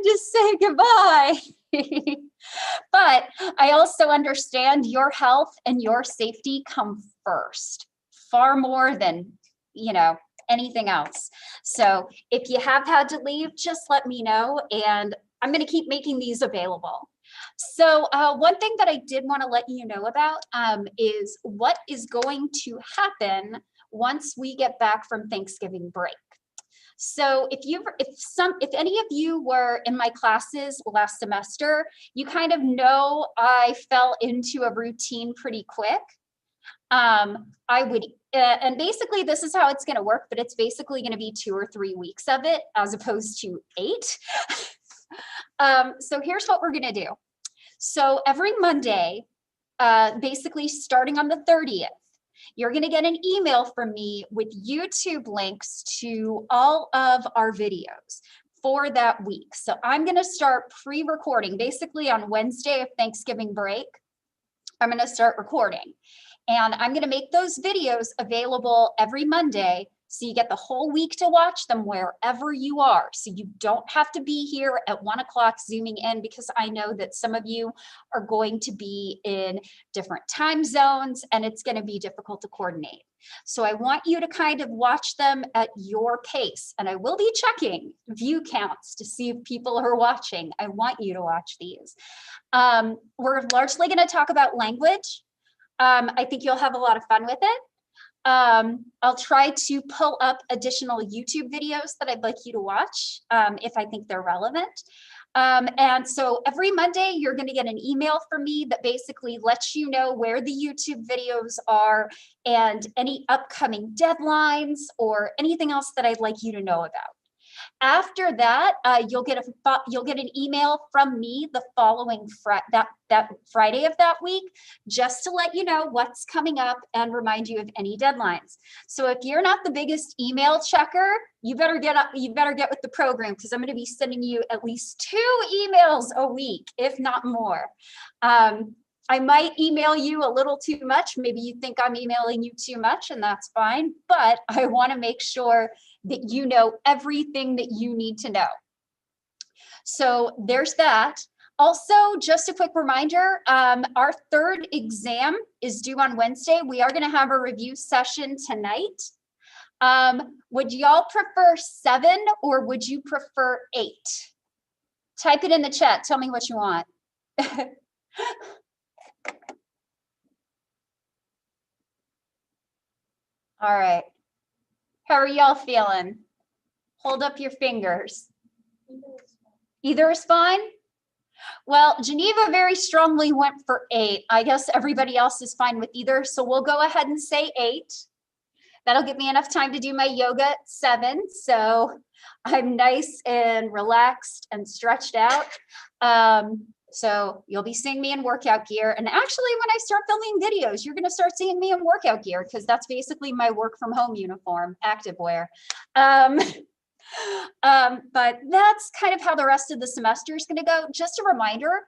to say goodbye. But I also understand your health and your safety come first, far more than, you know, anything else. So if you have had to leave, just let me know, and I'm going to keep making these available. So one thing that I did want to let you know about is what is going to happen once we get back from Thanksgiving break. So if any of you were in my classes last semester, you kind of know I fell into a routine pretty quick. I would, and basically this is how it's going to work, but it's basically going to be 2 or 3 weeks of it as opposed to 8. So here's what we're going to do. So every Monday, basically starting on the 30th, you're going to get an email from me with YouTube links to all of our videos for that week. So I'm going to start pre-recording basically on Wednesday of Thanksgiving break. I'm going to start recording, and I'm going to make those videos available every Monday. So you get the whole week to watch them wherever you are. So you don't have to be here at 1 o'clock zooming in, because I know that some of you are going to be in different time zones and it's going to be difficult to coordinate. So I want you to kind of watch them at your pace, and I will be checking view counts to see if people are watching. I want you to watch these. We're largely going to talk about language. I think you'll have a lot of fun with it. I'll try to pull up additional YouTube videos that I'd like you to watch if I think they're relevant. And so every Monday, you're going to get an email from me that basically lets you know where the YouTube videos are and any upcoming deadlines or anything else that I'd like you to know about. After that, you'll get an email from me the following that Friday of that week, just to let you know what's coming up and remind you of any deadlines. So if you're not the biggest email checker, you better get with the program, because I'm going to be sending you at least 2 emails a week, if not more. I might email you a little too much. Maybe you think I'm emailing you too much, and that's fine. But I want to make sure that you know everything that you need to know. So there's that. Also, just a quick reminder, our 3rd exam is due on Wednesday. We are going to have a review session tonight. Would y'all prefer 7 or would you prefer 8? Type it in the chat. Tell me what you want. All right. How are y'all feeling? Hold up your fingers. Either is fine? Well, Geneva very strongly went for 8. I guess everybody else is fine with either. So we'll go ahead and say 8. That'll give me enough time to do my yoga at 7. So I'm nice and relaxed and stretched out. So you'll be seeing me in workout gear. And actually, when I start filming videos, you're going to start seeing me in workout gear, because that's basically my work from home uniform, activewear. But that's kind of how the rest of the semester is going to go. Just a reminder,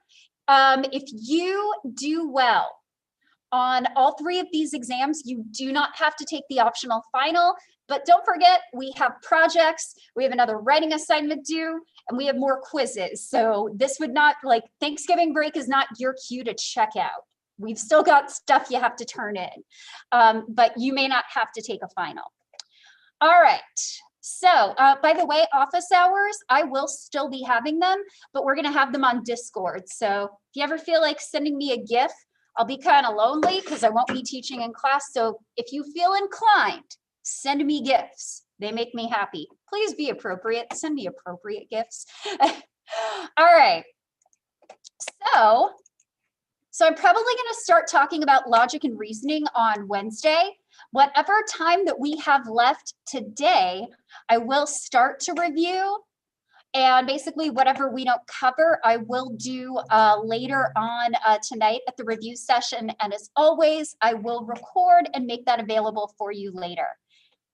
if you do well on all 3 of these exams, you do not have to take the optional final. But don't forget, we have projects, we have another writing assignment due, and we have more quizzes. So this would not, like, Thanksgiving break is not your cue to check out. We've still got stuff you have to turn in, but you may not have to take a final. All right. So by the way, office hours, I will still be having them, but we're going to have them on Discord. So if you ever feel like sending me a GIF, I'll be kind of lonely because I won't be teaching in class. So if you feel inclined, send me GIFs. They make me happy. Please be appropriate. Send me appropriate GIFs. All right. So I'm probably going to start talking about logic and reasoning on Wednesday. Whatever time that we have left today, I will start to review. And basically whatever we don't cover, I will do later on tonight at the review session. And as always, I will record and make that available for you later.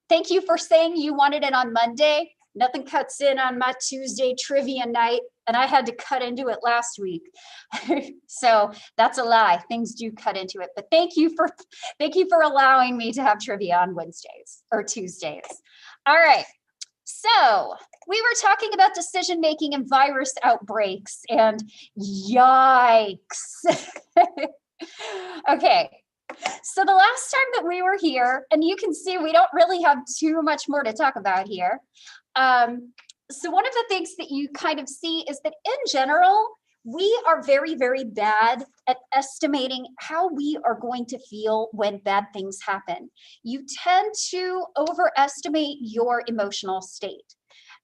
Thank you for saying you wanted it on Monday. Nothing cuts in on my Tuesday trivia night, and I had to cut into it last week. So that's a lie. Things do cut into it. But thank you for allowing me to have trivia on Wednesdays or Tuesdays. All right. So we were talking about decision-making and virus outbreaks, and yikes. Okay, so the last time that we were here, and you can see we don't really have too much more to talk about here. So one of the things that you kind of see is that in general, we are very, very bad at estimating how we are going to feel when bad things happen. You tend to overestimate your emotional state.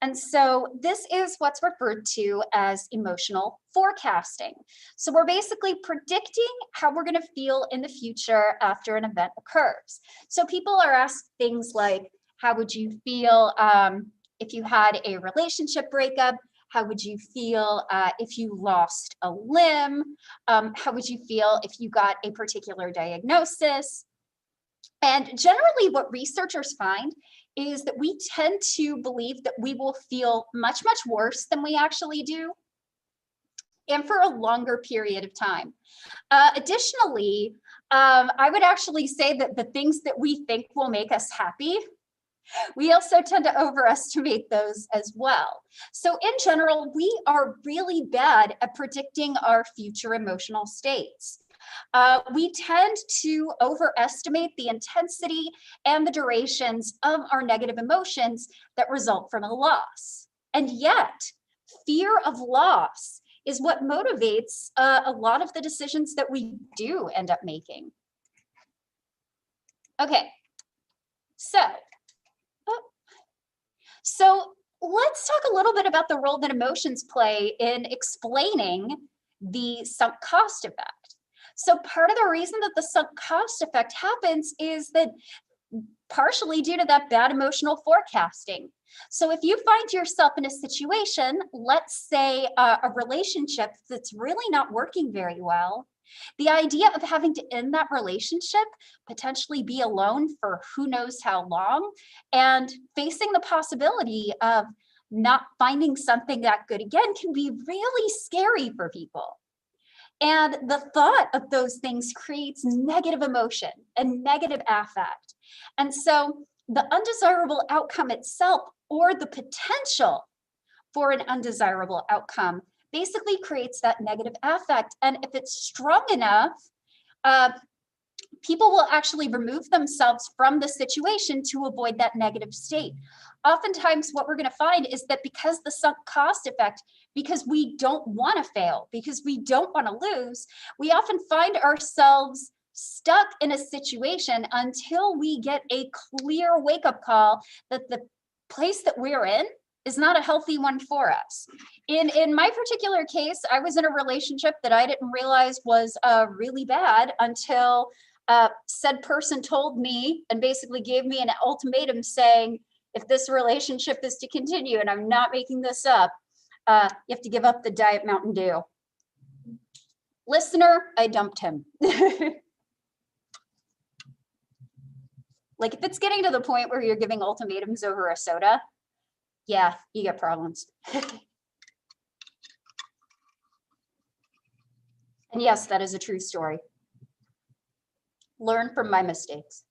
And so this is what's referred to as emotional forecasting. So we're basically predicting how we're going to feel in the future after an event occurs. So people are asked things like, how would you feel if you had a relationship breakup? How would you feel if you lost a limb? How would you feel if you got a particular diagnosis? And generally what researchers find is that we tend to believe that we will feel much, much worse than we actually do, and for a longer period of time. Additionally, I would actually say that the things that we think will make us happy, we also tend to overestimate those as well. So in general, we are really bad at predicting our future emotional states. We tend to overestimate the intensity and the durations of our negative emotions that result from a loss. And yet, fear of loss is what motivates a lot of the decisions that we do end up making. Okay, so let's talk a little bit about the role that emotions play in explaining the sunk cost effect. So part of the reason that the sunk cost effect happens is that partially due to that bad emotional forecasting. So if you find yourself in a situation, let's say a relationship that's really not working very well, the idea of having to end that relationship, potentially be alone for who knows how long, and facing the possibility of not finding something that good again can be really scary for people. And the thought of those things creates negative emotion and negative affect. And so the undesirable outcome itself, or the potential for an undesirable outcome, basically creates that negative affect. And if it's strong enough, people will actually remove themselves from the situation to avoid that negative state. Oftentimes, what we're going to find is that because the sunk cost effect, because we don't want to fail, because we don't want to lose, we often find ourselves stuck in a situation until we get a clear wake-up call that the place that we're in is not a healthy one for us. In my particular case, I was in a relationship that I didn't realize was really bad until said person told me and basically gave me an ultimatum saying, if this relationship is to continue, and I'm not making this up, you have to give up the Diet Mountain Dew. Listener, I dumped him. Like if it's getting to the point where you're giving ultimatums over a soda, yeah, you get problems. And yes, that is a true story. Learn from my mistakes.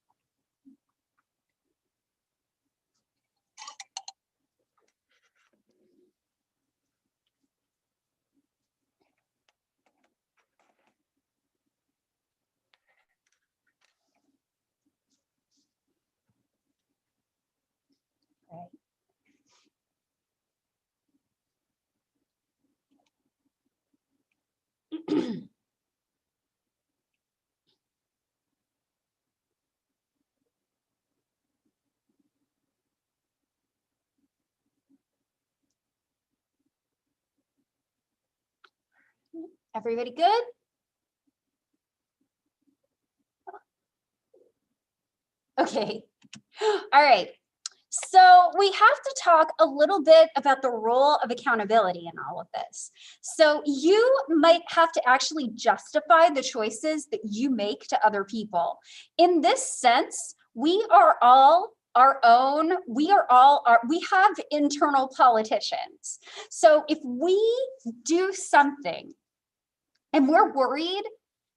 Right. Everybody good? Okay. All right. So we have to talk a little bit about the role of accountability in all of this. So you might have to actually justify the choices that you make to other people. In this sense, we are all our own, we have internal politicians. So if we do something and we're worried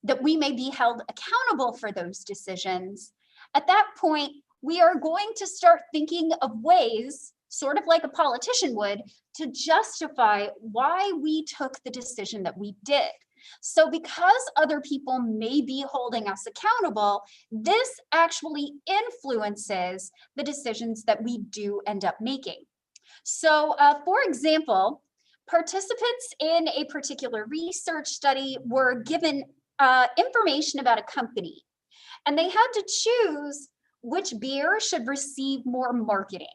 that we may be held accountable for those decisions, at that point, we are going to start thinking of ways sort of like a politician would, to justify why we took the decision that we did. So because other people may be holding us accountable, this actually influences the decisions that we do end up making. So for example, participants in a particular research study were given information about a company, and they had to choose which beer should receive more marketing.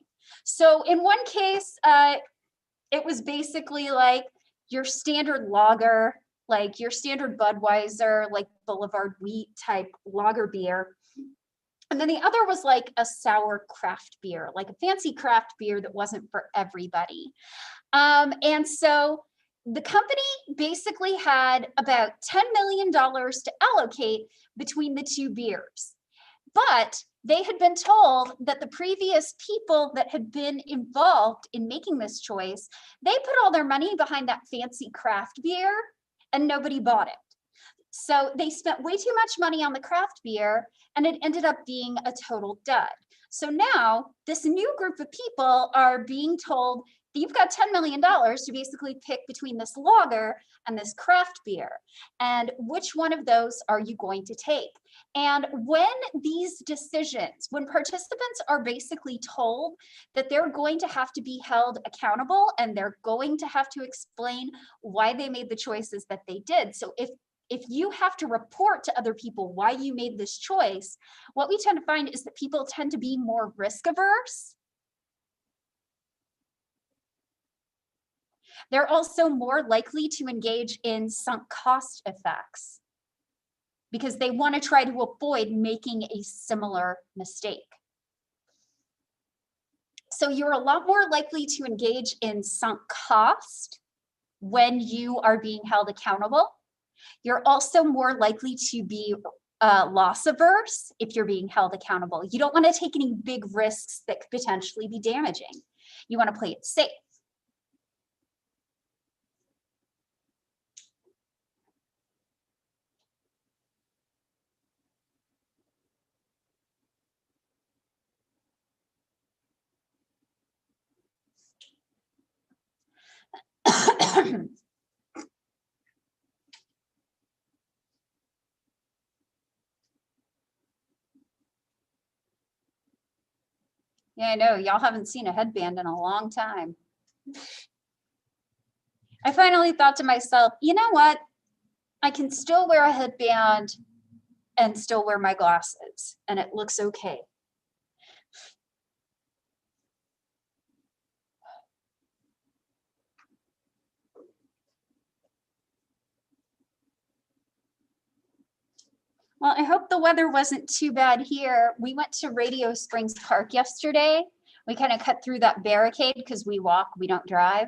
So in one case, it was basically like your standard lager, like your standard Budweiser, like Boulevard Wheat type lager beer. And then the other was like a sour craft beer, like a fancy craft beer that wasn't for everybody. And so the company basically had about $10 million to allocate between the two beers. But they had been told that the previous people that had been involved in making this choice, they put all their money behind that fancy craft beer and nobody bought it. So they spent way too much money on the craft beer and it ended up being a total dud. So now this new group of people are being told that you've got $10 million to basically pick between this lager and this craft beer. And which one of those are you going to take? And when these decisions, when participants are basically told that they're going to have to be held accountable and they're going to have to explain why they made the choices that they did. So if you have to report to other people why you made this choice, what we tend to find is that people tend to be more risk averse. They're also more likely to engage in sunk cost effects because they want to try to avoid making a similar mistake. So you're a lot more likely to engage in sunk cost when you are being held accountable. You're also more likely to be loss averse if you're being held accountable. You don't want to take any big risks that could potentially be damaging. You want to play it safe. Yeah, I know. Y'all haven't seen a headband in a long time. I finally thought to myself, you know what? I can still wear a headband and still wear my glasses, and it looks okay. Well, I hope the weather wasn't too bad here. We went to Radio Springs Park yesterday. We kind of cut through that barricade because we walk, we don't drive.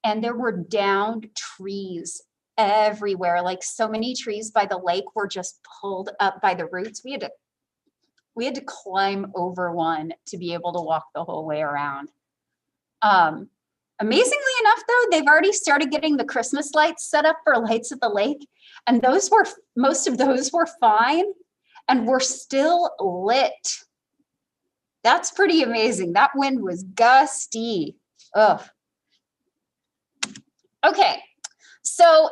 And there were downed trees everywhere. Like so many trees by the lake were just pulled up by the roots. We had to climb over one to be able to walk the whole way around. Amazingly enough, though, they've already started getting the Christmas lights set up for lights at the lake. And most of those were fine and were still lit. That's pretty amazing. That wind was gusty. Ugh. Okay, so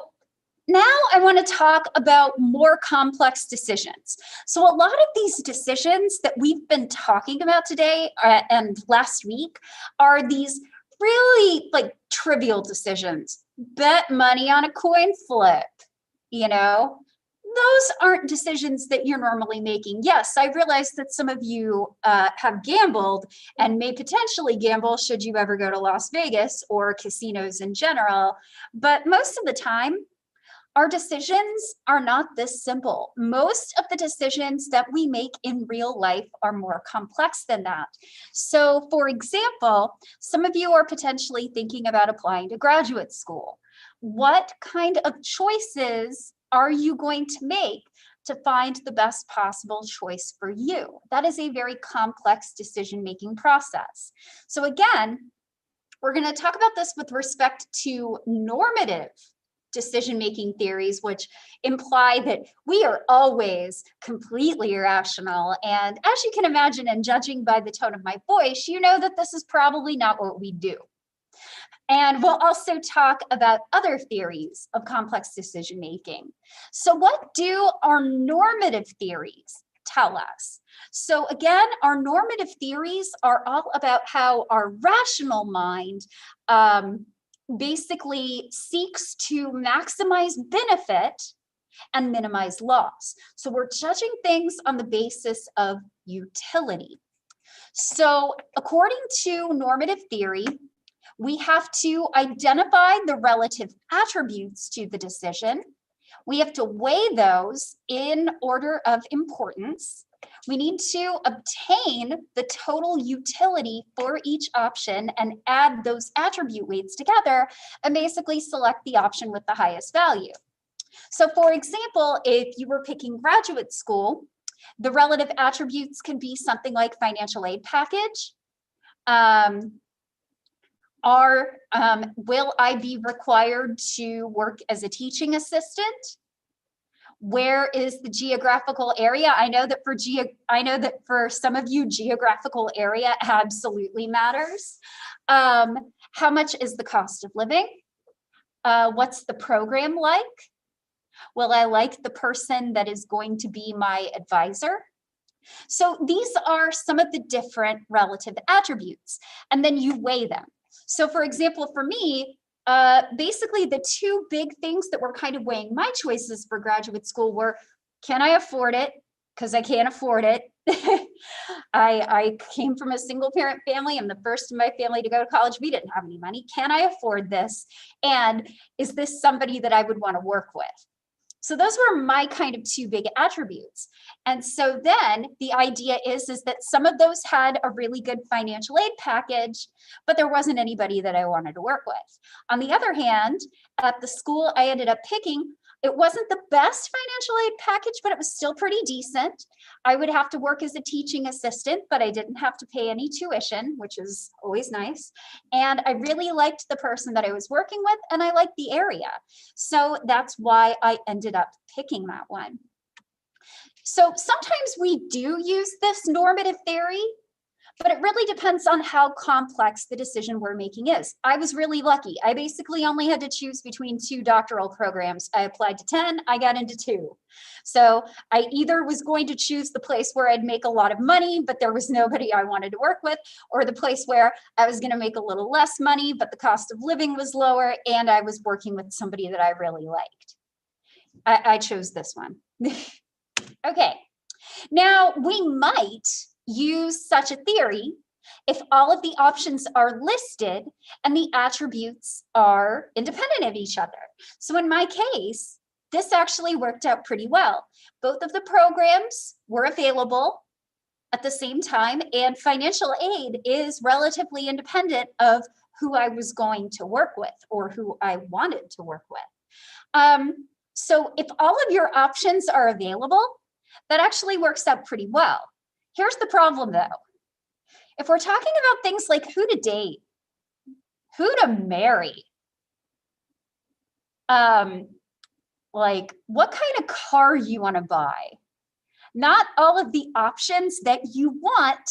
now I want to talk about more complex decisions. So a lot of these decisions that we've been talking about today and last week are these really like trivial decisions. Bet money on a coin flip, you know? Those aren't decisions that you're normally making. Yes, I realize that some of you have gambled and may potentially gamble should you ever go to Las Vegas or casinos in general, but most of the time, our decisions are not this simple. Most of the decisions that we make in real life are more complex than that. So for example, some of you are potentially thinking about applying to graduate school. What kind of choices are you going to make to find the best possible choice for you? That is a very complex decision-making process. So again, we're going to talk about this with respect to normative decision-making theories, which imply that we are always completely irrational. And as you can imagine, and judging by the tone of my voice, you know that this is probably not what we do. And we'll also talk about other theories of complex decision-making. So what do our normative theories tell us? So again, our normative theories are all about how our rational mind basically seeks to maximize benefit and minimize loss. So we're judging things on the basis of utility. So according to normative theory, we have to identify the relative attributes to the decision. We have to weigh those in order of importance. We need to obtain the total utility for each option and add those attribute weights together and basically select the option with the highest value. So for example, if you were picking graduate school, the relative attributes can be something like financial aid package. Will I be required to work as a teaching assistant? Where is the geographical area? I know that for some of you, geographical area absolutely matters. How much is the cost of living? What's the program like? Will I like the person that is going to be my advisor? So these are some of the different relative attributes, and then you weigh them. So for example, for me, basically the two big things that were kind of weighing my choices for graduate school were, can I afford it? Because I can't afford it. I came from a single parent family. I'm the first in my family to go to college. We didn't have any money. Can I afford this? And is this somebody that I would want to work with? So those were my kind of two big attributes. And so then the idea is that some of those had a really good financial aid package, but there wasn't anybody that I wanted to work with. On the other hand, at the school I ended up picking, it wasn't the best financial aid package, but it was still pretty decent. I would have to work as a teaching assistant, but I didn't have to pay any tuition, which is always nice. And I really liked the person that I was working with, and I liked the area. So that's why I ended up picking that one. So sometimes we do use this normative theory, but it really depends on how complex the decision we're making is. I was really lucky. I basically only had to choose between 2 doctoral programs. I applied to 10, I got into 2. So I either was going to choose the place where I'd make a lot of money, but there was nobody I wanted to work with, or the place where I was gonna make a little less money, but the cost of living was lower, and I was working with somebody that I really liked. I chose this one. Okay, now we might use such a theory if all of the options are listed and the attributes are independent of each other. So in my case, this actually worked out pretty well. Both of the programs were available at the same time, and financial aid is relatively independent of who I was going to work with or who I wanted to work with. So if all of your options are available, that actually works out pretty well. Here's the problem though. If we're talking about things like who to date, who to marry, like what kind of car you want to buy, not all of the options that you want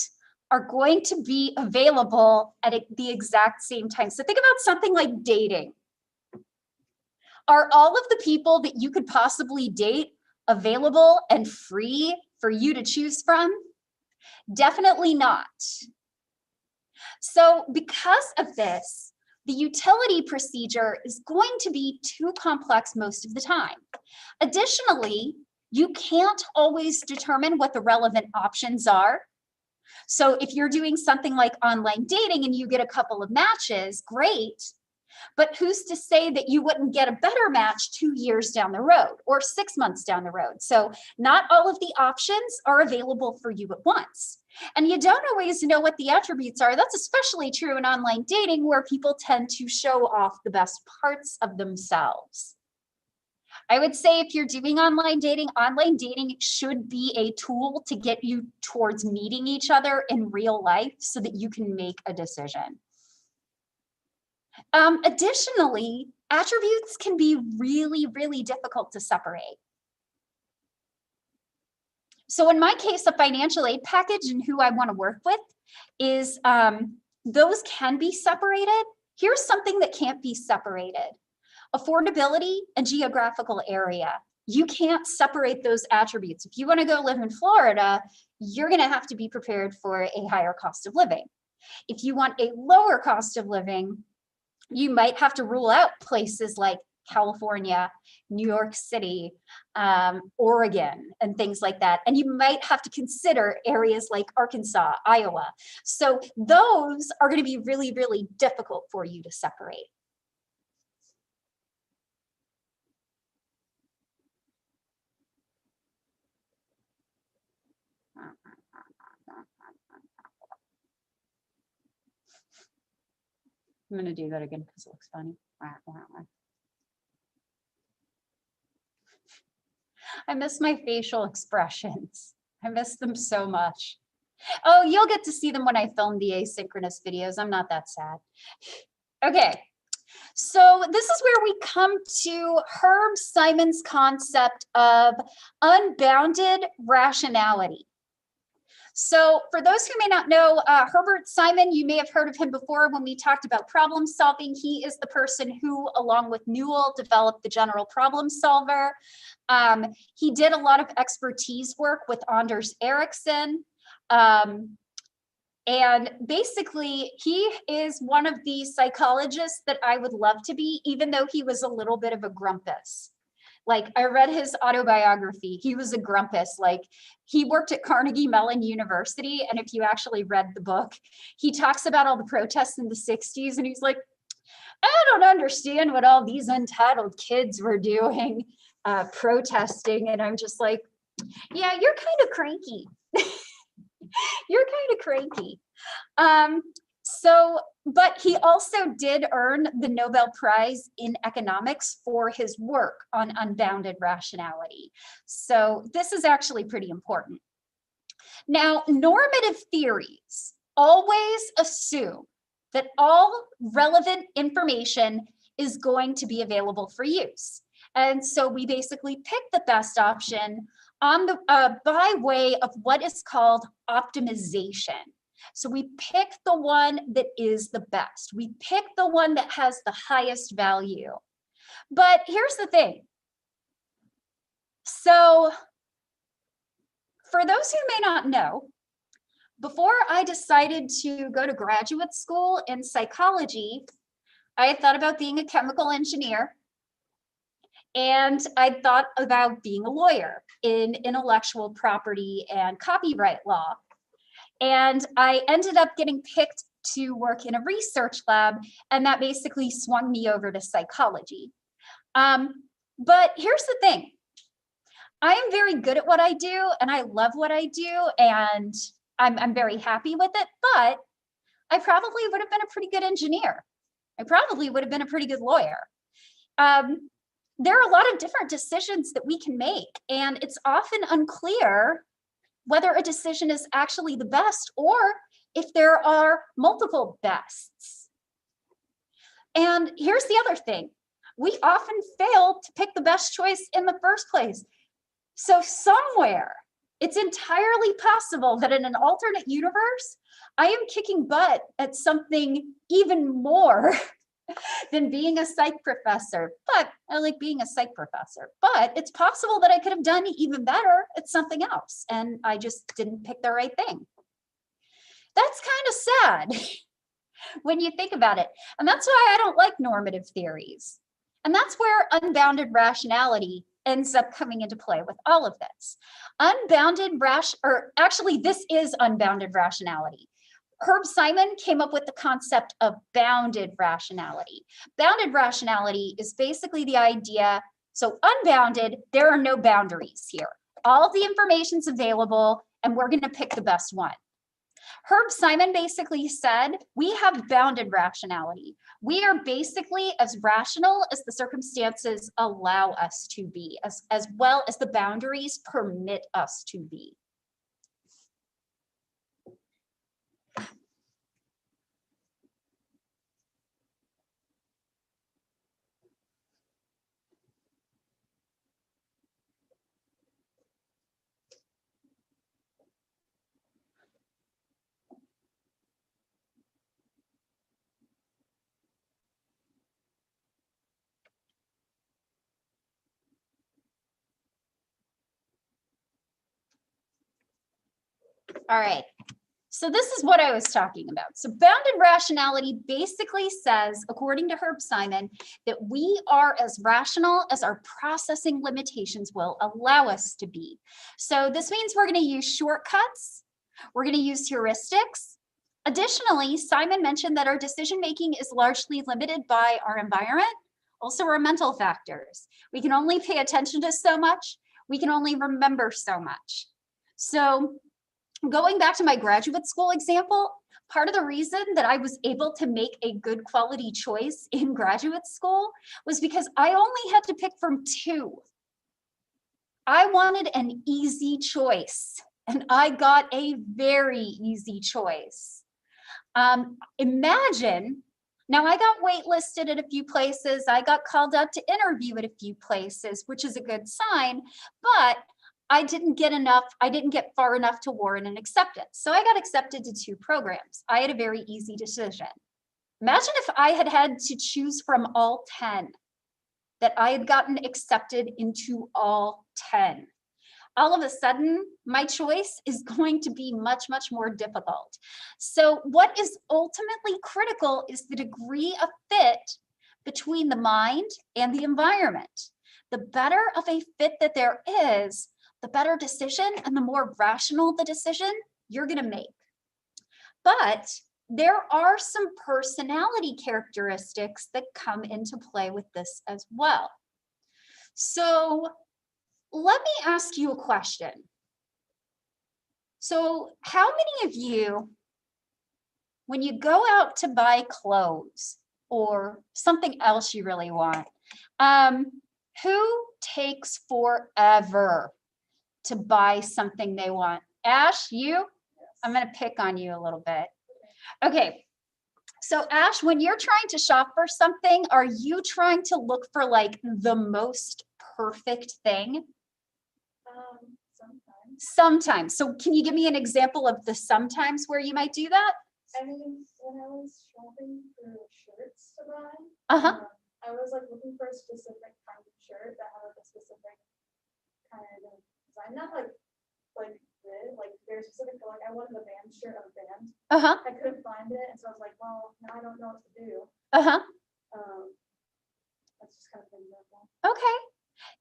are going to be available at the exact same time. So think about something like dating. Are all of the people that you could possibly date available and free for you to choose from? Definitely not. So because of this, the utility procedure is going to be too complex most of the time. Additionally, you can't always determine what the relevant options are. So if you're doing something like online dating and you get a couple of matches, great. But who's to say that you wouldn't get a better match 2 years down the road or 6 months down the road? So not all of the options are available for you at once. And you don't always know what the attributes are. That's especially true in online dating, where people tend to show off the best parts of themselves. I would say if you're doing online dating should be a tool to get you towards meeting each other in real life so that you can make a decision. Additionally, attributes can be really, really difficult to separate. So in my case, a financial aid package and who I want to work with is those can be separated. Here's something that can't be separated: affordability and geographical area. You can't separate those attributes. If you want to go live in Florida, you're going to have to be prepared for a higher cost of living. If you want a lower cost of living, you might have to rule out places like California, New York City, Oregon, and things like that. And you might have to consider areas like Arkansas, Iowa. So those are going to be really, really difficult for you to separate. I'm going to do that again because it looks funny. I miss my facial expressions. I miss them so much. Oh, you'll get to see them when I film the asynchronous videos. I'm not that sad. Okay, so this is where we come to Herb Simon's concept of unbounded rationality. So for those who may not know, Herbert Simon, you may have heard of him before when we talked about problem solving. He is the person who, along with Newell, developed the general problem solver. He did a lot of expertise work with Anders Ericsson. And basically, he is one of the psychologists that I would love to be, even though he was a little bit of a grumpus. Like, I read his autobiography. He was a grumpus. Like, he worked at Carnegie Mellon University. And if you actually read the book, he talks about all the protests in the 60s. And he's like, I don't understand what all these untitled kids were doing, protesting. And I'm just like, yeah, you're kind of cranky. You're kind of cranky. But he also did earn the Nobel Prize in economics for his work on unbounded rationality. So this is actually pretty important. Now, normative theories always assume that all relevant information is going to be available for use. And so we basically pick the best option on the by way of what is called optimization. So we pick the one that is the best. We pick the one that has the highest value. But here's the thing. So for those who may not know, before I decided to go to graduate school in psychology, I had thought about being a chemical engineer. And I thought about being a lawyer in intellectual property and copyright law. And I ended up getting picked to work in a research lab, and that basically swung me over to psychology. But here's the thing. I am very good at what I do, and I love what I do, and I'm very happy with it, but I probably would have been a pretty good engineer. I probably would have been a pretty good lawyer. There are a lot of different decisions that we can make, and it's often unclear whether a decision is actually the best or if there are multiple bests. And here's the other thing. We often fail to pick the best choice in the first place. So somewhere, it's entirely possible that in an alternate universe, I am kicking butt at something even more than being a psych professor. But I like being a psych professor. But it's possible that I could have done even better at something else, and I just didn't pick the right thing. That's kind of sad when you think about it. And that's why I don't like normative theories. And that's where unbounded rationality ends up coming into play with all of this. This is unbounded rationality. Herb Simon came up with the concept of bounded rationality. Bounded rationality is basically the idea, so unbounded, there are no boundaries here. All the information's available, and we're going to pick the best one. Herb Simon basically said, we have bounded rationality. We are basically as rational as the circumstances allow us to be, as well as the boundaries permit us to be. All right. So this is what I was talking about. So bounded rationality basically says, according to Herb Simon, that we are as rational as our processing limitations will allow us to be. So this means we're going to use shortcuts. We're going to use heuristics. Additionally, Simon mentioned that our decision-making is largely limited by our environment, also our mental factors. We can only pay attention to so much. We can only remember so much. So going back to my graduate school example, part of the reason that I was able to make a good quality choice in graduate school was because I only had to pick from two. I wanted an easy choice, and I got a very easy choice. Imagine, now I got waitlisted at a few places, I got called out to interview at a few places, which is a good sign, but I didn't get far enough to warrant an acceptance. So I got accepted to 2 programs. I had a very easy decision. Imagine if I had had to choose from all 10, that I had gotten accepted into all 10. All of a sudden, my choice is going to be much, much more difficult. So what is ultimately critical is the degree of fit between the mind and the environment. The better of a fit that there is, the better decision and the more rational the decision you're going to make. But there are some personality characteristics that come into play with this as well. So let me ask you a question. So how many of you, when you go out to buy clothes or something else you really want, who takes forever to buy something they want? Ash, you? Yes. I'm going to pick on you a little bit. Okay. So Ash, when you're trying to shop for something, are you trying to look for like the most perfect thing? Sometimes. So can you give me an example of the sometimes where you might do that? I mean, when I was shopping for shirts to buy, I was like looking for a specific kind of shirt that had like a specific kind of design, not like very specific, but like I wanted a band shirt of a band. I couldn't find it, and so I was like, well, now I don't know what to do. That's just kind of an example. Okay.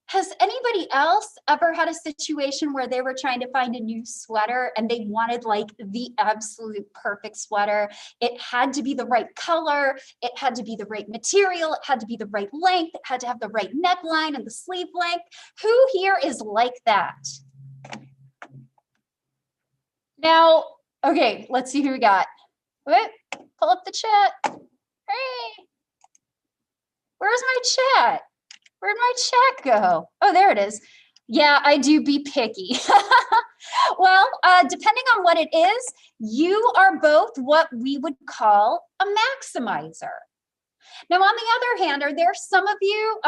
Has anybody else ever had a situation where they were trying to find a new sweater and they wanted like the absolute perfect sweater? It had to be the right color, it had to be the right material, it had to be the right length, it had to have the right neckline and the sleeve length. Who here is like that? Now, okay, let's see who we got. Wait, pull up the chat. Hey, where's my chat? Where'd my chat go? Oh, there it is. Yeah, I do be picky. Well, depending on what it is, you are both what we would call a maximizer. Now, on the other hand, are there some of you,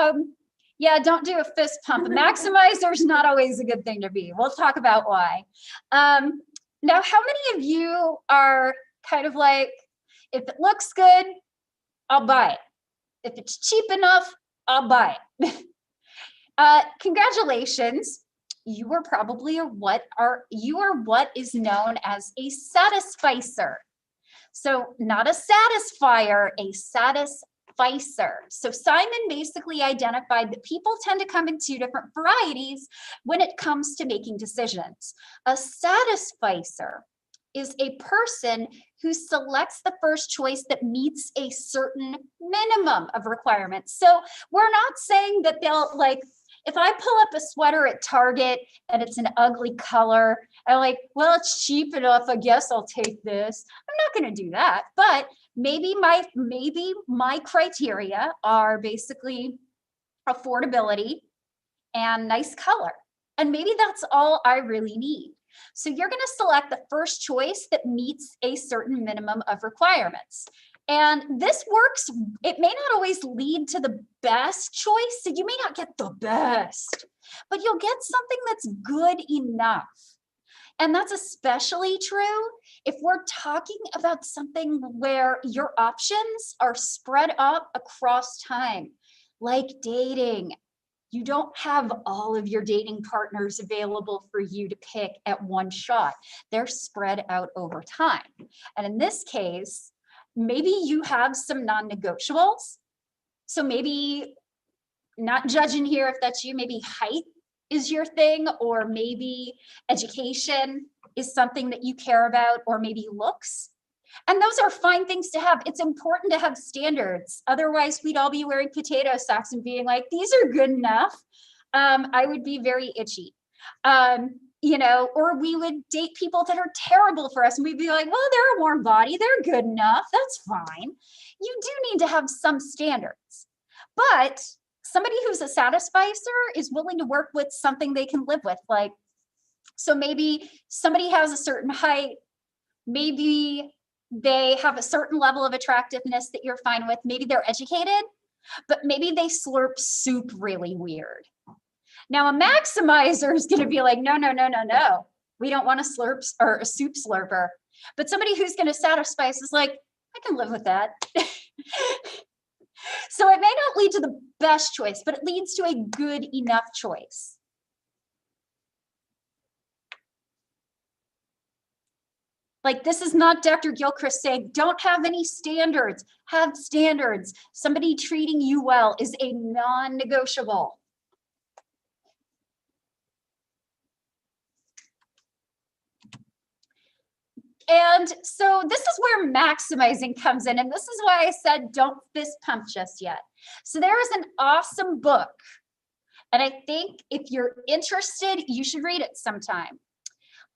yeah, don't do a fist pump. A maximizer is not always a good thing to be. We'll talk about why. Now, how many of you are kind of like, if it looks good, I'll buy it. If it's cheap enough, I'll buy it. Congratulations. You are probably what is known as a satisficer. So not a satisfier, a satisficer. So Simon basically identified that people tend to come in 2 different varieties when it comes to making decisions. A satisficer is a person who selects the first choice that meets a certain minimum of requirements. So we're not saying that they'll like, if I pull up a sweater at Target and it's an ugly color, I'm like, well, it's cheap enough, I guess I'll take this. I'm not going to do that, but maybe my criteria are basically affordability and nice color. And maybe that's all I really need. So you're going to select the first choice that meets a certain minimum of requirements. And this works. It may not always lead to the best choice. So you may not get the best, but you'll get something that's good enough. And that's especially true if we're talking about something where your options are spread up across time, like dating, You don't have all of your dating partners available for you to pick at one shot. They're spread out over time. And in this case, maybe you have some non-negotiables. So maybe, not judging here if that's you, maybe height is your thing, or maybe education is something that you care about, or maybe looks. And those are fine things to have. It's important to have standards. Otherwise, we'd all be wearing potato socks and being like, these are good enough. I would be very itchy. You know, or we would date people that are terrible for us and we'd be like, well, they're a warm body. They're good enough. That's fine. You do need to have some standards. But somebody who's a satisficer is willing to work with something they can live with. Like, so maybe somebody has a certain height, maybe they have a certain level of attractiveness that you're fine with. Maybe they're educated, but maybe they slurp soup really weird. Now a maximizer is going to be like, no, no, no, no, no. We don't want a slurp or a soup slurper. But somebody who's going to satisfy us is like, I can live with that. So it may not lead to the best choice, but it leads to a good enough choice. Like, this is not Dr. Gilchrist saying, don't have any standards, have standards. Somebody treating you well is a non-negotiable. And so this is where maximizing comes in. And this is why I said, don't fist pump just yet. So there is an awesome book. And I think if you're interested, you should read it sometime.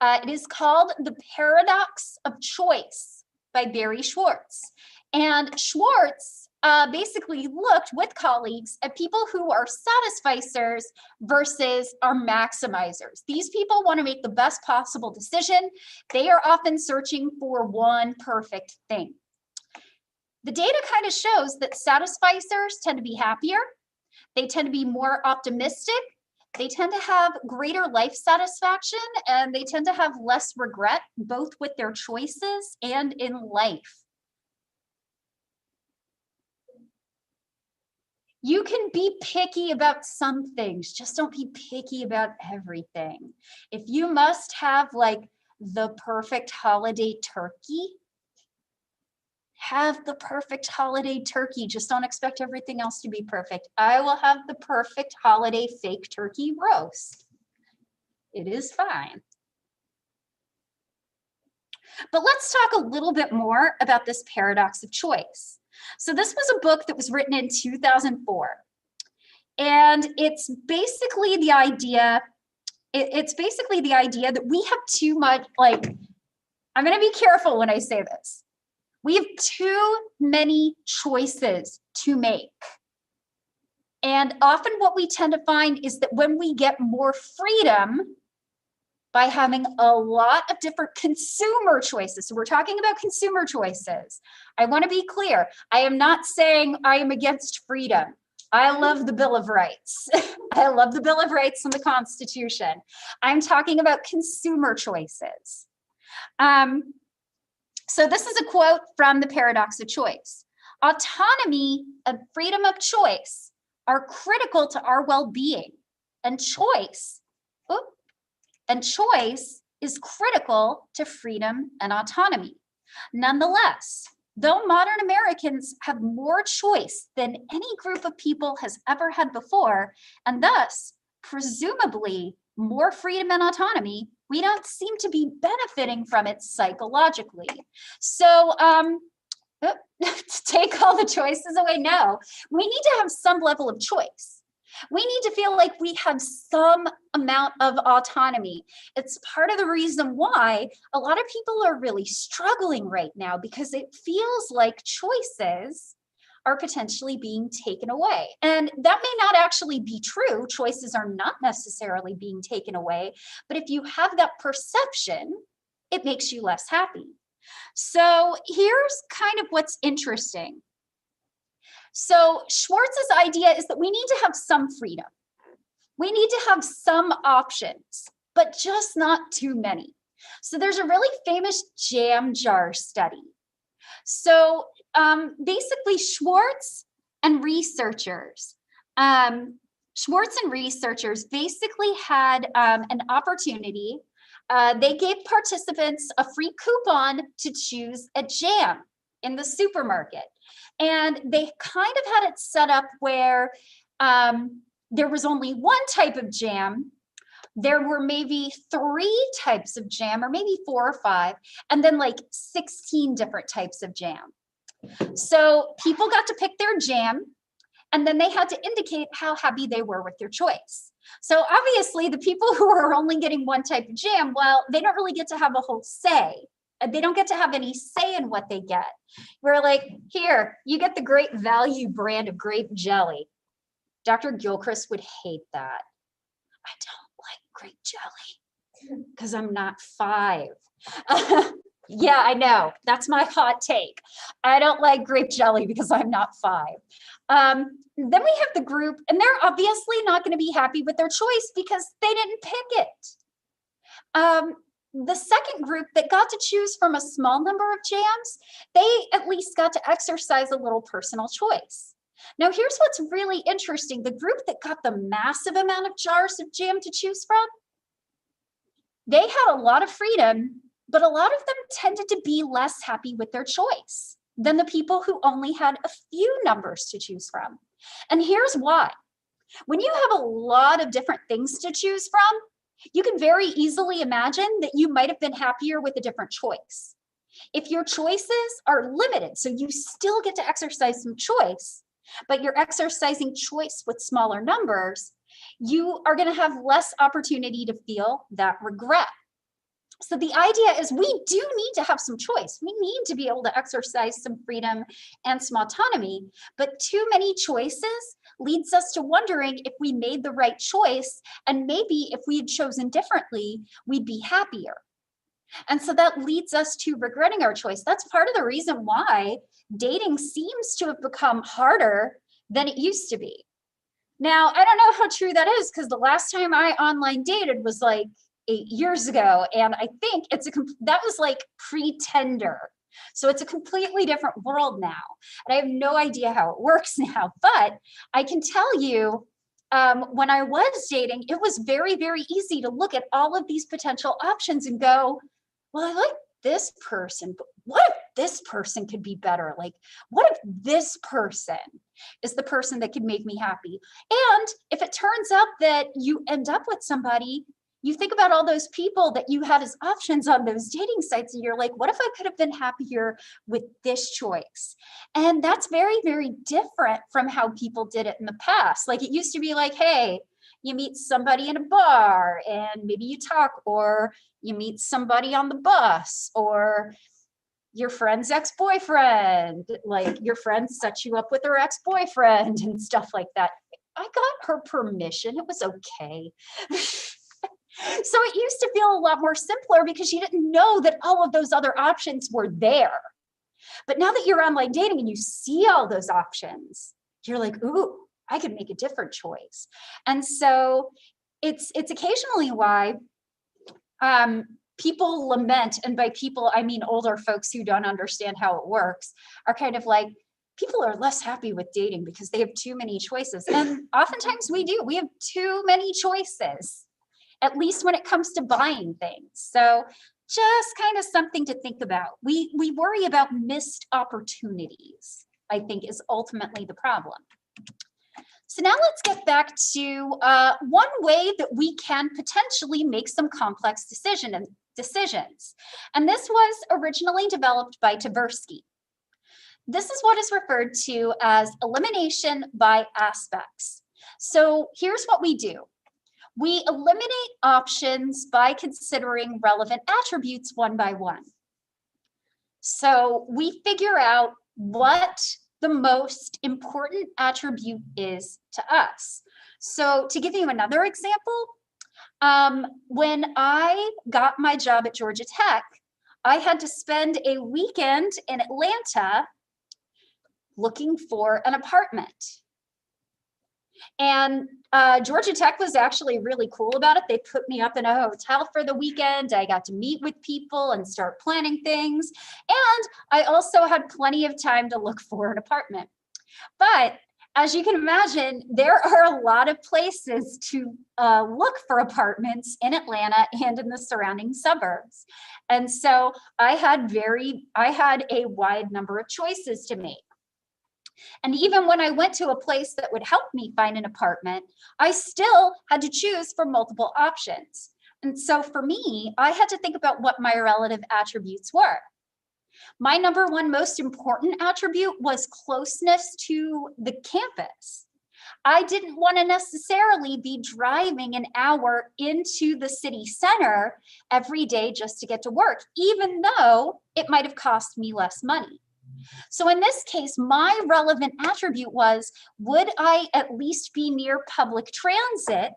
It is called The Paradox of Choice by Barry Schwartz. And Schwartz basically looked with colleagues at people who are satisficers versus are maximizers. These people want to make the best possible decision. They are often searching for one perfect thing. The data kind of shows that satisficers tend to be happier. They tend to be more optimistic. They tend to have greater life satisfaction, and they tend to have less regret, both with their choices and in life. You can be picky about some things, just don't be picky about everything. If you must have like the perfect holiday turkey, have the perfect holiday turkey. Just don't expect everything else to be perfect. I will have the perfect holiday fake turkey roast. It is fine. But let's talk a little bit more about this paradox of choice. So this was a book that was written in 2004. And it's basically the idea, that we have too much, like, I'm going to be careful when I say this. We have too many choices to make. And often what we tend to find is that when we get more freedom by having a lot of different consumer choices, so we're talking about consumer choices. I want to be clear. I am not saying I am against freedom. I love the Bill of Rights. I love the Bill of Rights and the Constitution. I'm talking about consumer choices. So this is a quote from The Paradox of Choice. Autonomy and freedom of choice are critical to our well-being, and choice is critical to freedom and autonomy. Nonetheless, though modern Americans have more choice than any group of people has ever had before, and thus presumably more freedom and autonomy, we don't seem to be benefiting from it psychologically. So take all the choices away? No, we need to have some level of choice. We need to feel like we have some amount of autonomy. It's part of the reason why a lot of people are really struggling right now, because it feels like choices are potentially being taken away. And that may not actually be true. Choices are not necessarily being taken away. But if you have that perception, it makes you less happy. So here's kind of what's interesting. So Schwartz's idea is that we need to have some freedom. We need to have some options, but just not too many. So there's a really famous jam jar study. So basically Schwartz and researchers Schwartz and researchers basically had an opportunity. They gave participants a free coupon to choose a jam in the supermarket. And they kind of had it set up where there was only one type of jam. There were maybe 3 types of jam, or maybe 4 or 5, and then like 16 different types of jam. So people got to pick their jam, and then they had to indicate how happy they were with their choice. So obviously the people who are only getting one type of jam, well, they don't really get to have a whole say. They don't get to have any say in what they get. We're like, here, you get the Great Value brand of grape jelly. Dr. Gilchrist would hate that. I don't like grape jelly because I'm not 5. Yeah, I know. That's my hot take. I don't like grape jelly because I'm not 5. Then we have the group, and they're obviously not going to be happy with their choice because they didn't pick it. The second group that got to choose from a small number of jams, they at least got to exercise a little personal choice. Now, here's what's really interesting. The group that got the massive amount of jars of jam to choose from, they had a lot of freedom, but a lot of them tended to be less happy with their choice than the people who only had a few numbers to choose from. And here's why. When you have a lot of different things to choose from, you can very easily imagine that you might have been happier with a different choice. If your choices are limited, so you still get to exercise some choice, but you're exercising choice with smaller numbers, you are going to have less opportunity to feel that regret. So the idea is we do need to have some choice. We need to be able to exercise some freedom and some autonomy, but too many choices leads us to wondering if we made the right choice, and maybe if we had chosen differently, we'd be happier. And so that leads us to regretting our choice. That's part of the reason why dating seems to have become harder than it used to be. Now, I don't know how true that is, because the last time I online dated was like 8 years ago, and I think that was like pre-Tinder. So it's a completely different world now. And I have no idea how it works now, but I can tell you, when I was dating, it was very, very easy to look at all of these potential options and go, well, I like this person, but what if this person could be better? Like, what if this person is the person that could make me happy? And if it turns out that you end up with somebody, you think about all those people that you had as options on those dating sites, and you're like, what if I could have been happier with this choice? And that's very, very different from how people did it in the past. Like, it used to be like, hey, you meet somebody in a bar and maybe you talk, or you meet somebody on the bus, or your friend's ex-boyfriend, like your friend set you up with her ex-boyfriend and stuff like that. I got her permission. It was okay. So it used to feel a lot more simpler because you didn't know that all of those other options were there. But now that you're online dating and you see all those options, you're like, ooh, I could make a different choice. And so it's occasionally why people lament, and by people, I mean older folks who don't understand how it works, are kind of like, people are less happy with dating because they have too many choices. And oftentimes we do. We have too many choices, at least when it comes to buying things. So just kind of something to think about. We worry about missed opportunities, I think, is ultimately the problem. So now let's get back to one way that we can potentially make some complex decisions. And this was originally developed by Tversky. This is what is referred to as elimination by aspects. So here's what we do. We eliminate options by considering relevant attributes one by one. So we figure out what the most important attribute is to us. So to give you another example, when I got my job at Georgia Tech, I had to spend a weekend in Atlanta looking for an apartment. And Georgia Tech was actually really cool about it. They put me up in a hotel for the weekend. I got to meet with people and start planning things. And I also had plenty of time to look for an apartment. But as you can imagine, there are a lot of places to look for apartments in Atlanta and in the surrounding suburbs. And so I had a wide number of choices to make. And even when I went to a place that would help me find an apartment, I still had to choose from multiple options. And so for me, I had to think about what my relative attributes were. My number one most important attribute was closeness to the campus. I didn't want to necessarily be driving an hour into the city center every day just to get to work, even though it might have cost me less money. So in this case, my relevant attribute was, would I at least be near public transit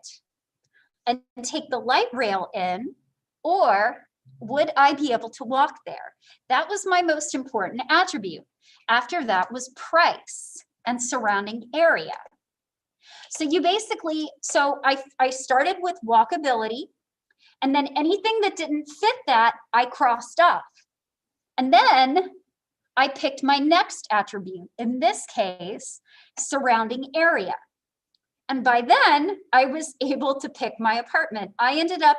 and take the light rail in, or would I be able to walk there? That was my most important attribute. After that was price and surrounding area. So you basically, I started with walkability, and then anything that didn't fit that, I crossed off. And then I picked my next attribute, in this case, surrounding area. And by then, I was able to pick my apartment. I ended up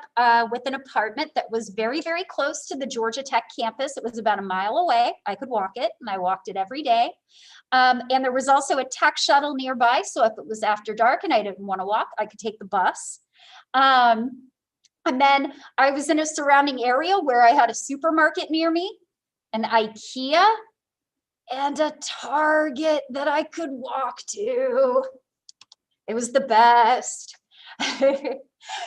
with an apartment that was very, very close to the Georgia Tech campus. It was about a mile away. I could walk it, and I walked it every day. And there was also a tech shuttle nearby. So if it was after dark and I didn't want to walk, I could take the bus. And then I was in a surrounding area where I had a supermarket near me, an IKEA, and a Target that I could walk to. It was the best.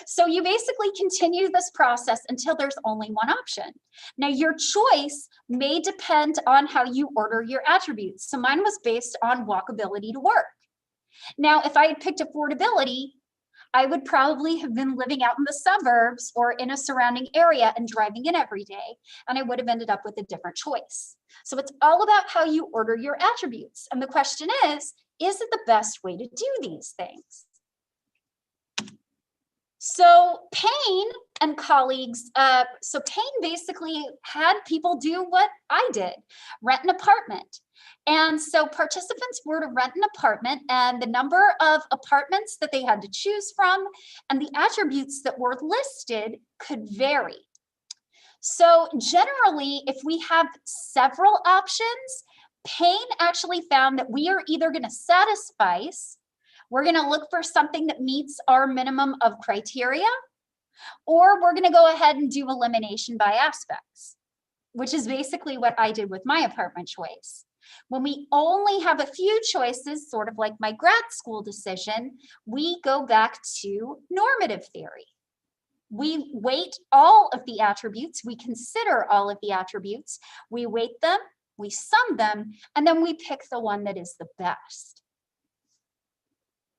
So you basically continue this process until there's only one option. Now your choice may depend on how you order your attributes. So mine was based on walkability to work. Now, if I had picked affordability, I would probably have been living out in the suburbs or in a surrounding area and driving in every day, and I would have ended up with a different choice. So it's all about how you order your attributes. And the question is it the best way to do these things? So Payne and colleagues, Payne basically had people do what I did, rent an apartment. And so participants were to rent an apartment, and the number of apartments that they had to choose from and the attributes that were listed could vary. So generally, if we have several options, Payne actually found that we are either going to satisfice, we're going to look for something that meets our minimum of criteria, or we're going to go ahead and do elimination by aspects, which is basically what I did with my apartment choice. When we only have a few choices, sort of like my grad school decision, we go back to normative theory. We weight all of the attributes, we consider all of the attributes, we weight them, we sum them, and then we pick the one that is the best.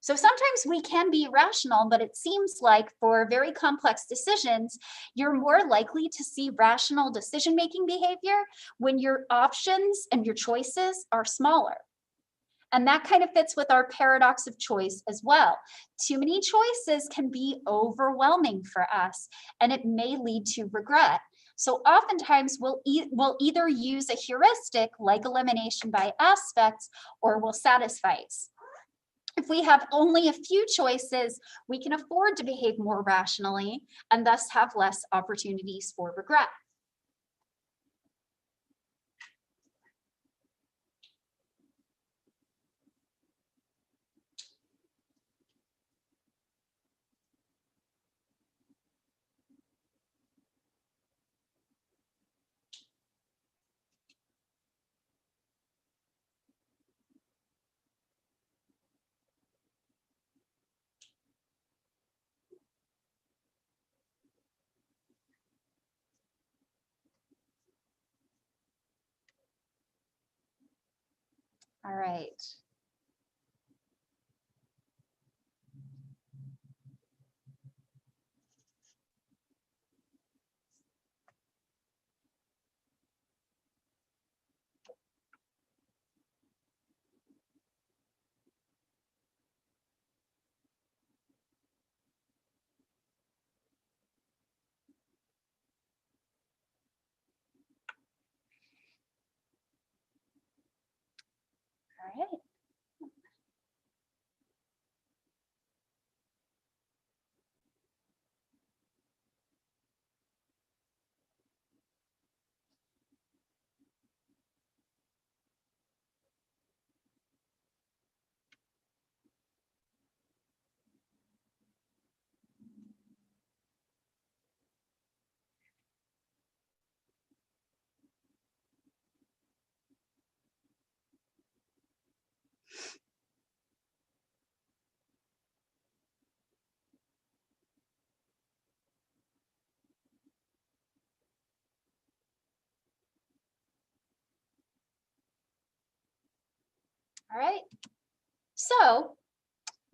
So sometimes we can be rational, but it seems like for very complex decisions, you're more likely to see rational decision-making behavior when your options and your choices are smaller. And that kind of fits with our paradox of choice as well. Too many choices can be overwhelming for us, and it may lead to regret. So oftentimes we'll either use a heuristic like elimination by aspects, or we'll satisfice. If we have only a few choices, we can afford to behave more rationally and thus have less opportunities for regret. All right. All right. All right. So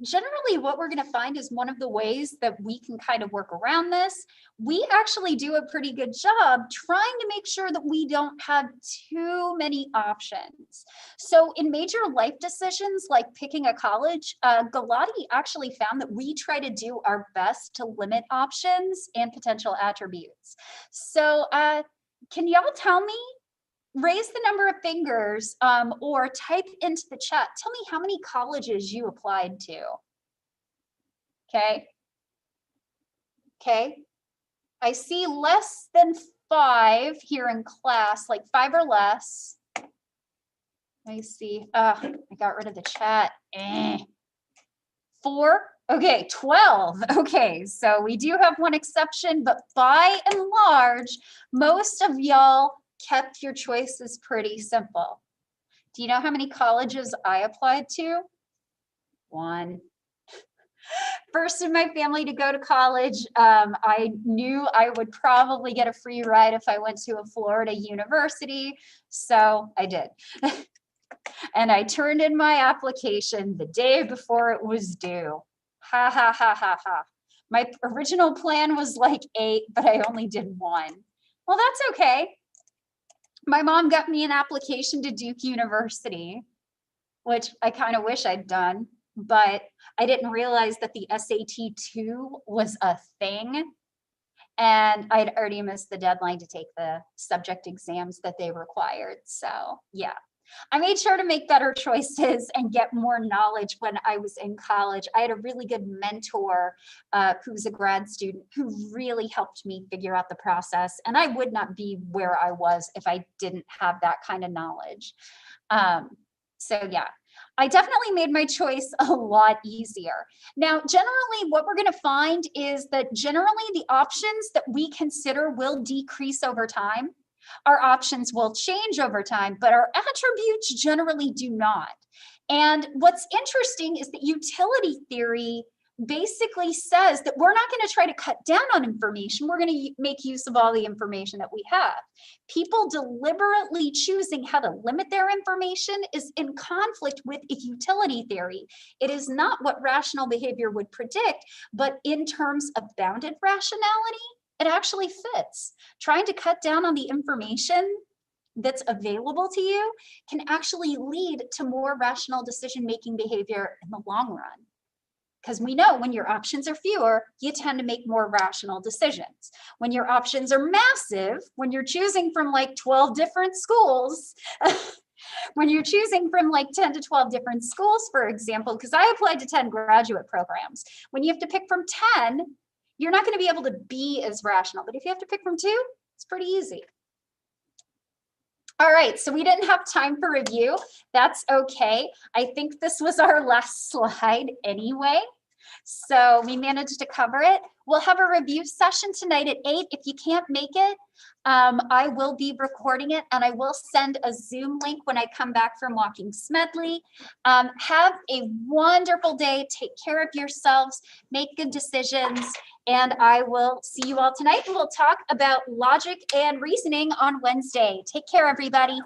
generally what we're going to find is one of the ways that we can kind of work around this. We actually do a pretty good job trying to make sure that we don't have too many options. So in major life decisions like picking a college, Galati actually found that we try to do our best to limit options and potential attributes. So can y'all tell me, raise the number of fingers or type into the chat. Tell me how many colleges you applied to. Okay. Okay. I see less than 5 here in class, like 5 or less. Let me see. I got rid of the chat. 4. Okay, 12. Okay, so we do have one exception, but by and large, most of y'all kept your choices pretty simple. Do you know how many colleges I applied to? 1. First in my family to go to college. I knew I would probably get a free ride if I went to a Florida university, so I did. And I turned in my application the day before it was due. Ha ha ha ha ha. My original plan was like 8, but I only did 1. Well, that's okay. My mom got me an application to Duke University, which I kind of wish I'd done, but I didn't realize that the SAT 2 was a thing. And I'd already missed the deadline to take the subject exams that they required. So yeah, I made sure to make better choices and get more knowledge when I was in college. I had a really good mentor who's a grad student who really helped me figure out the process. And I would not be where I was if I didn't have that kind of knowledge. So yeah, I definitely made my choice a lot easier. Now, generally what we're going to find is that generally the options that we consider will decrease over time. Our options will change over time, but our attributes generally do not. And what's interesting is that utility theory basically says that we're not going to try to cut down on information. We're going to make use of all the information that we have. People deliberately choosing how to limit their information is in conflict with a utility theory. It is not what rational behavior would predict, but in terms of bounded rationality, it actually fits. Trying to cut down on the information that's available to you can actually lead to more rational decision-making behavior in the long run. Because we know when your options are fewer, you tend to make more rational decisions. When your options are massive, when you're choosing from like 12 different schools, when you're choosing from like 10 to 12 different schools, for example, because I applied to 10 graduate programs, when you have to pick from 10, you're not going to be able to be as rational. But if you have to pick from 2, it's pretty easy. All right, so we didn't have time for review. That's okay. I think this was our last slide anyway. So we managed to cover it. We'll have a review session tonight at 8. If you can't make it, I will be recording it and I will send a Zoom link when I come back from walking Smedley. Have a wonderful day. Take care of yourselves. Make good decisions. And I will see you all tonight. And we'll talk about logic and reasoning on Wednesday. Take care, everybody.